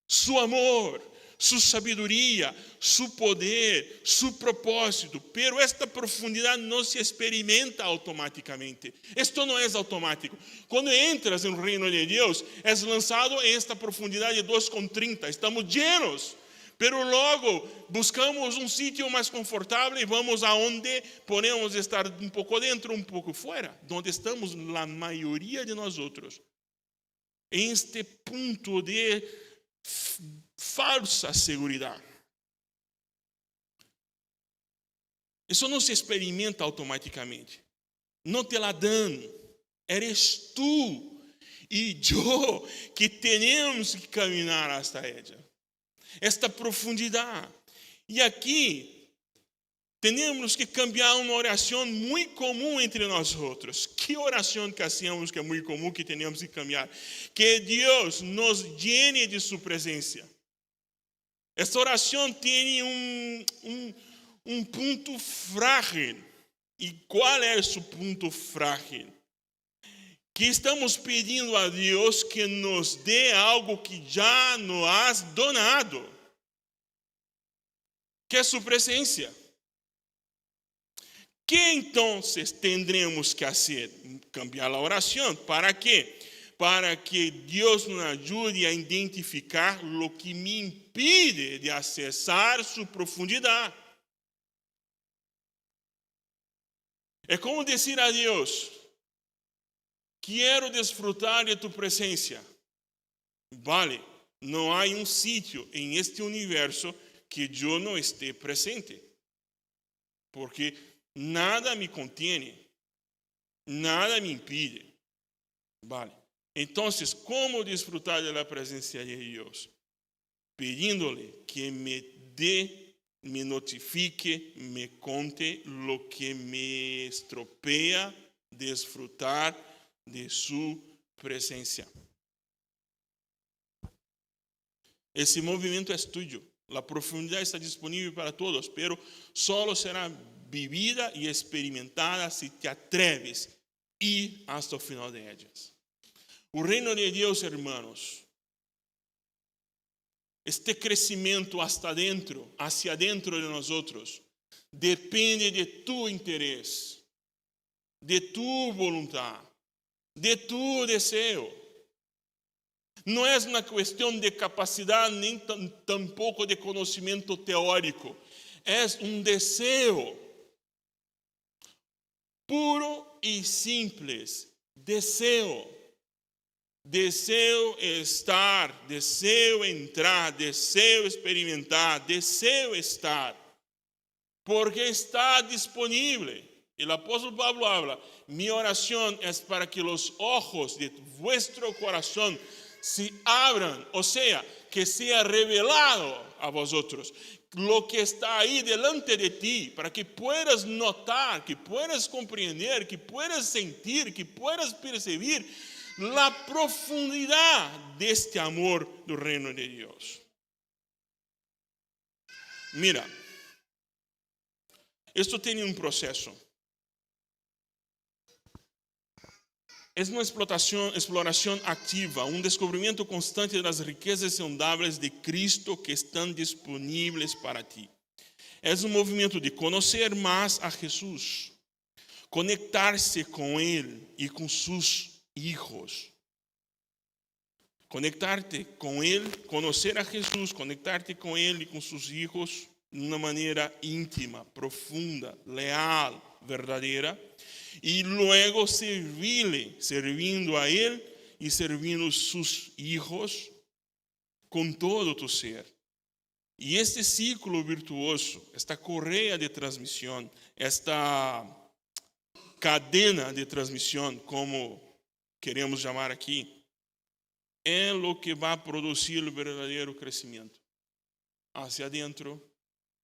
Su amor, su sabiduría, su poder, su propósito. Pero esta profundidad no se experimenta automáticamente. Esto no es automático. Cuando entras en el reino de Dios, es lanzado en esta profundidad de 2,30 m. Estamos llenos. Pero logo buscamos um sítio mais confortável e vamos aonde podemos estar um pouco dentro, um pouco fora, onde estamos a maioria de nós outros. Em este ponto de falsa segurança. Isso não se experimenta automaticamente. Não te la dan. Eres tu e eu que temos que caminhar hasta ella. Esta profundidade. E aqui temos que cambiar uma oração muito comum entre nós outros. Que oração que hacemos que é muito comum que temos que cambiar? Que Deus nos llene de sua presença. Esta oração tem um ponto frágil. E qual é esse ponto frágil? Que estamos pedindo a Deus que nos dê algo que já nos has donado, que é sua presença. Que então tendremos que fazer? Cambiar a oração. ¿Para quê? Para que Deus nos ajude a identificar o que me impide de acessar sua profundidade. É como dizer a Deus: quero desfrutar de tu presença. Vale, não há um sítio em este universo que eu não esteja presente. porque nada me contiene, nada me impide. Vale. Entonces, ¿cómo disfrutar de la presencia de Dios? Pidiéndole que me dé, me notifique, me conte lo que me estropea disfrutar de su presencia. Ese movimiento es tuyo. La profundidad está disponible para todos, pero solo será vivida y experimentada si te atreves a ir hasta el final de ellas. El reino de Dios, hermanos, este crecimiento hasta adentro, hacia adentro de nosotros, depende de tu interés, de tu voluntad, de tu deseo. No es una cuestión de capacidad ni tampoco de conocimiento teórico. Es un deseo puro y simple. Deseo. Deseo estar, deseo entrar, deseo experimentar, deseo estar. Porque está disponible. El apóstol Pablo habla, mi oración es para que los ojos de vuestro corazón se abran, o sea, que sea revelado a vosotros lo que está ahí delante de ti, para que puedas notar, que puedas comprender, que puedas sentir, que puedas percibir la profundidad de este amor del reino de Dios. Mira, esto tiene un proceso. Es una exploración activa, un descubrimiento constante de las riquezas insondables de Cristo que están disponibles para ti. Es un movimiento de conocer más a Jesús, conectarse con Él y con sus hijos. Conectarte con Él, conocer a Jesús, conectarte con Él y con sus hijos de una manera íntima, profunda, leal, verdadera. Y luego servindo a Él y servindo a sus hijos con todo tu ser. Y este ciclo virtuoso, esta correa de transmisión, esta cadena de transmisión, como queremos llamar aquí, es lo que va a producir el verdadero crecimiento, hacia adentro,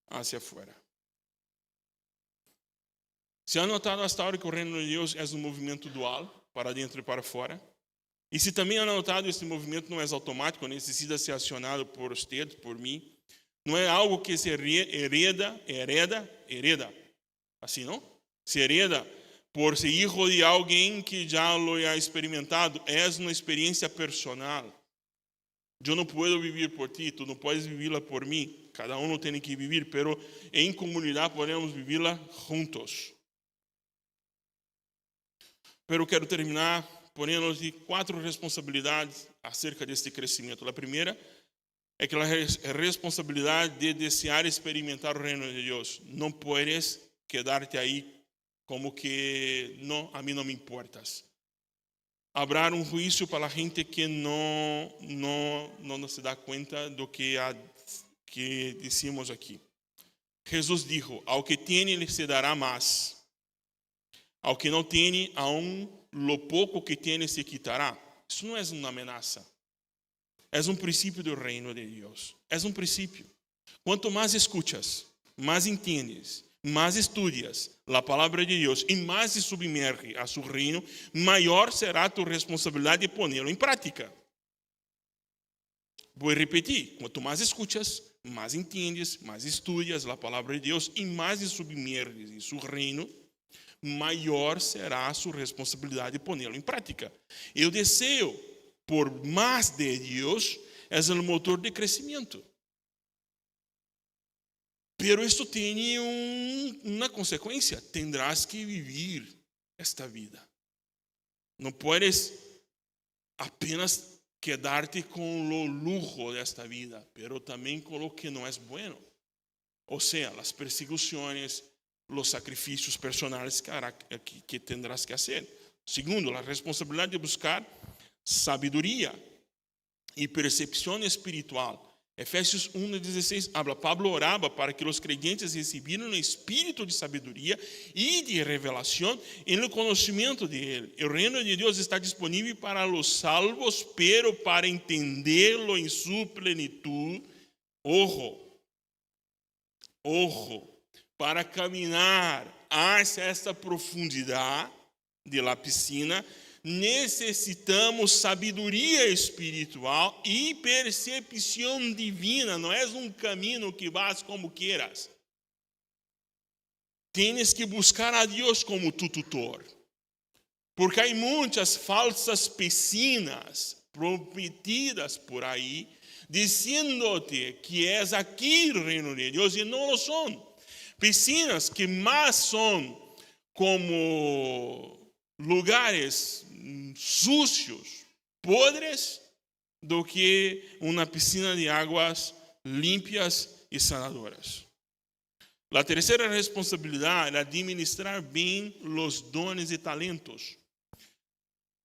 hacia afuera. Se ha notado hasta ahora que el reino de Dios es un movimiento dual, para dentro y para afuera. Y si también han notado, este movimiento no es automático, necesita ser accionado por usted, por mí. No es algo que se hereda, así, ¿no? Se hereda por ser hijo de alguien que ya lo ha experimentado. Es una experiencia personal. Yo no puedo vivir por ti, tú no puedes vivirla por mí. Cada uno tiene que vivir, pero en comunidad podemos vivirla juntos. Pero quero terminar poniendo 4 responsabilidades acerca de este crecimiento. La primera es que la responsabilidad de desear experimentar el reino de Dios. No puedes quedarte ahí como que no, a mí no me importas. Habrá un juicio para la gente que no se da cuenta de lo que decimos aquí. Jesús dijo, al que tiene le se dará más. Al que no tiene, aún lo poco que tiene se quitará. Eso no es una amenaza. Es un principio del reino de Dios. Es un principio. Cuanto más escuchas, más entiendes, más estudias la palabra de Dios y más se sumerge a su reino, mayor será tu responsabilidad de ponerlo en práctica. Voy a repetir. Cuanto más escuchas, más entiendes, más estudias la palabra de Dios y más se sumerges en su reino, maior será a sua responsabilidade de pô-lo em prática. O desejo por mais de Deus é o motor de crescimento. Pero esto tiene una consecuencia. Tendrás que vivir esta vida. No puedes apenas quedarte con lo lujo de esta vida, pero también con lo que no es bueno. O sea, las persecuciones, los sacrificios personales que tendrás que hacer. Segundo, la responsabilidad de buscar sabiduría y percepción espiritual Efesios 1:16 habla, Pablo oraba para que los creyentes recibieran el espíritu de sabiduría y de revelación en el conocimiento de él. El reino de Dios está disponible para los salvos, pero para entenderlo en su plenitud, ojo, para caminar hacia esta profundidad de la piscina, necesitamos sabedoria espiritual e percepção divina. Não é um caminho que vas como quieras. Tienes que buscar a Deus como tu tutor. Porque há muitas falsas piscinas prometidas por aí, dizendo-te que és aqui o reino de Deus, e não lo são. Piscinas que mais são como lugares sucios, podres, do que uma piscina de águas limpias e sanadoras. La tercera responsabilidad es administrar bien los dones y talentos.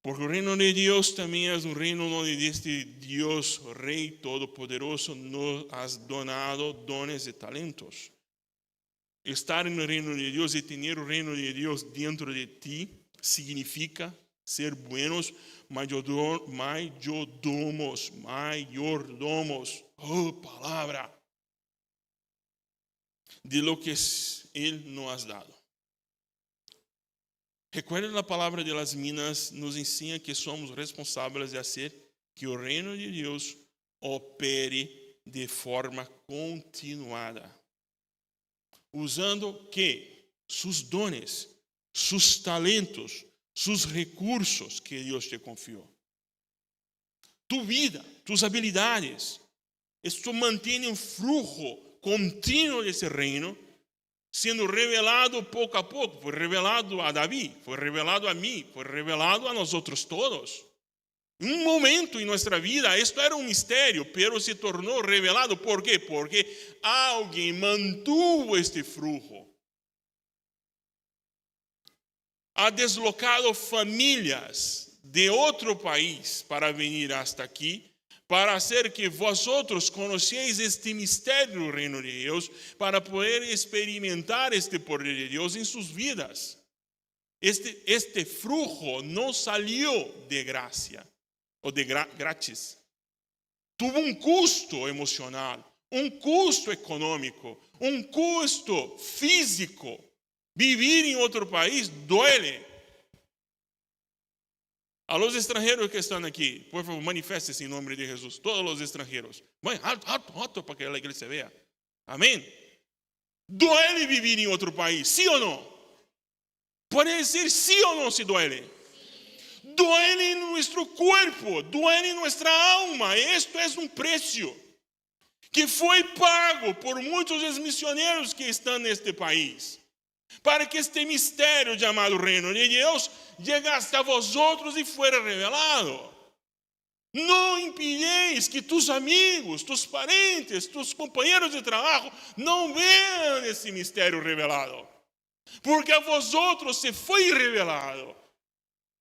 Porque el reino de Dios también es un reino donde este Dios, Rey Todopoderoso, nos ha donado dones y talentos. Estar en el reino de Dios y tener el reino de Dios dentro de ti significa ser buenos mayordomos. Oh, palabra. De lo que Él nos ha dado. Recuerda la palabra de las minas, nos enseña que somos responsáveis de hacer que el reino de Dios opere de forma continuada. Usando que sus dones, sus talentos, sus recursos que Dios te confió. Tu vida, tus habilidades, esto mantiene un flujo contínuo de ese reino, sendo revelado pouco a pouco. Foi revelado a Davi, foi revelado a mim, foi revelado a nós outros todos. Um momento em nossa vida, isto era um mistério, pero se tornou revelado. ¿Por quê? Porque alguém mantuvo este flujo. Ha deslocado famílias de outro país para vir hasta aqui, para hacer que vosotros conozcáis este misterio del reino de Dios, para poder experimentar este poder de Dios en sus vidas. Este flujo no salió de gracia o de gratis. Tuvo un custo emocional, un custo económico, un custo físico. Vivir en otro país duele. A los extranjeros que están aquí, por favor, manifiesten en nombre de Jesús. Todos los extranjeros. Bueno, alto para que la iglesia vea. Amén. ¿Duele vivir en otro país? ¿Sí o no? Puede decir sí o no si duele. Duele en nuestro cuerpo, duele en nuestra alma. Esto es un precio que fue pago por muchos de los misioneros que están en este país, para que este misterio llamado reino de Dios llegasse a vosotros y fuera revelado. No impidéis que tus amigos, tus parentes, tus compañeros de trabajo no vean esse misterio revelado, porque a vosotros se foi revelado.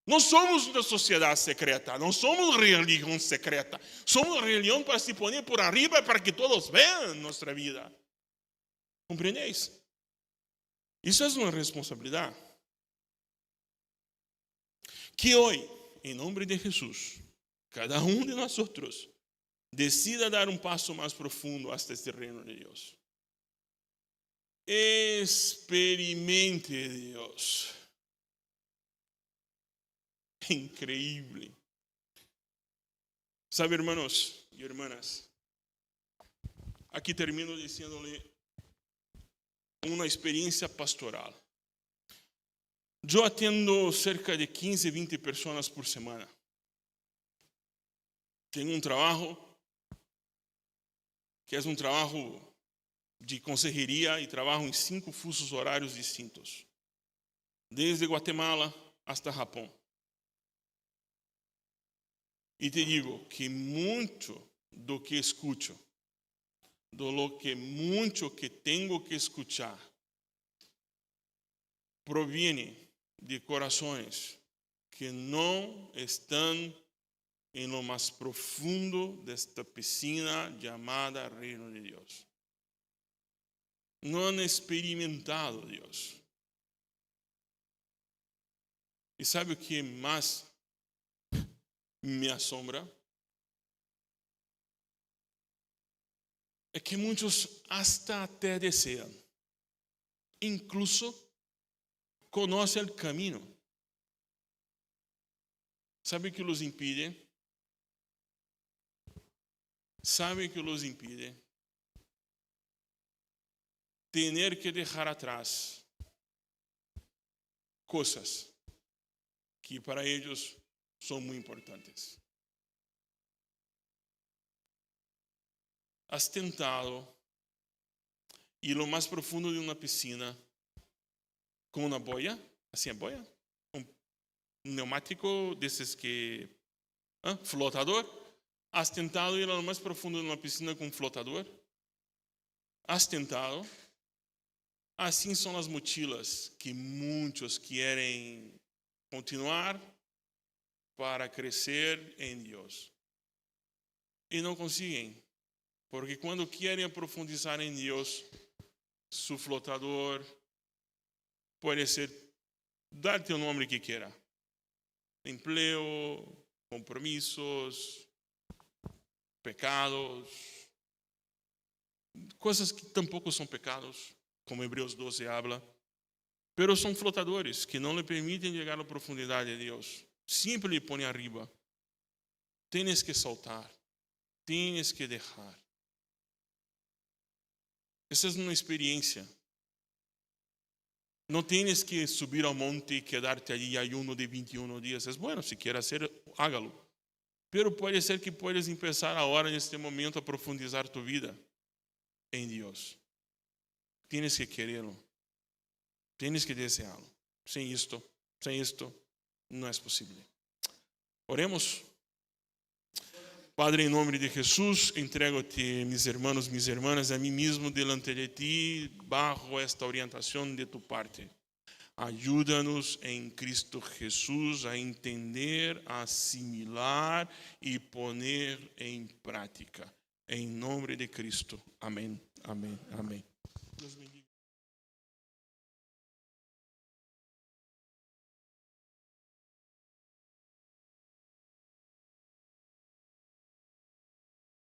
Não somos uma sociedade secreta, não somos religião secreta, somos religião para se poner por arriba para que todos vean nossa vida. ¿Comprendéis? Isso é uma responsabilidade. Que hoy, em nome de Jesus, cada de nós decida dar um passo mais profundo hasta este reino de Deus. Experimente Deus. Increíble. Sabe, hermanos e hermanas, aqui termino dizendo-lhe uma experiência pastoral. Eu atendo cerca de 15, 20 pessoas por semana. Tenho um trabalho que é um trabalho de consejería e trabalho em 5 fusos horários distintos, desde Guatemala hasta Japão. E te digo que muito do que escucho, muito que tenho que escuchar, proviene de corações que não estão en lo más profundo de esta piscina llamada Reino de Dios. No han experimentado Dios. ¿Y sabe o que más me asombra? Es que muchos hasta te desean, incluso conocen el camino. ¿Sabe qué los impide? ¿Sabe qué los impide? Tener que dejar atrás cosas que para ellos son muy importantes. Has tentado ir lo más profundo de una piscina con una boya, así es boya, un neumático de esos que, flotador. Has tentado ir a lo más profundo de una piscina con un flotador. Has tentado. Assim são as mochilas que muitos querem continuar para crescer em Deus. E não conseguem. Porque quando querem aprofundizar em Deus, su flotador pode ser, darte o nome que queira. Empleo, compromissos, pecados, coisas que tampouco são pecados, como Hebreos 12 habla, pero são flotadores que não lhe permitem chegar à profundidade de Deus. Sempre lhe põe arriba. Tienes que soltar, tienes que dejar. Essa é uma experiência. Não tienes que subir ao monte e quedarte allí ayuno de 21 dias. É bueno, se quer hacer, hágalo. Pero pode ser que puedas empezar agora, neste momento, a profundizar tu vida em Deus. Tienes que quererlo. Tienes que desearlo. Sem isto, não é possível. Oremos. Padre, em nome de Jesus, entrego-te, mis hermanos, mis hermanas, a mim mesmo delante de ti, bajo esta orientação de tu parte. Ayúdanos em Cristo Jesús a entender, a assimilar e poner em prática. Em nome de Cristo. Amém, amém, amém. Deus bendiga.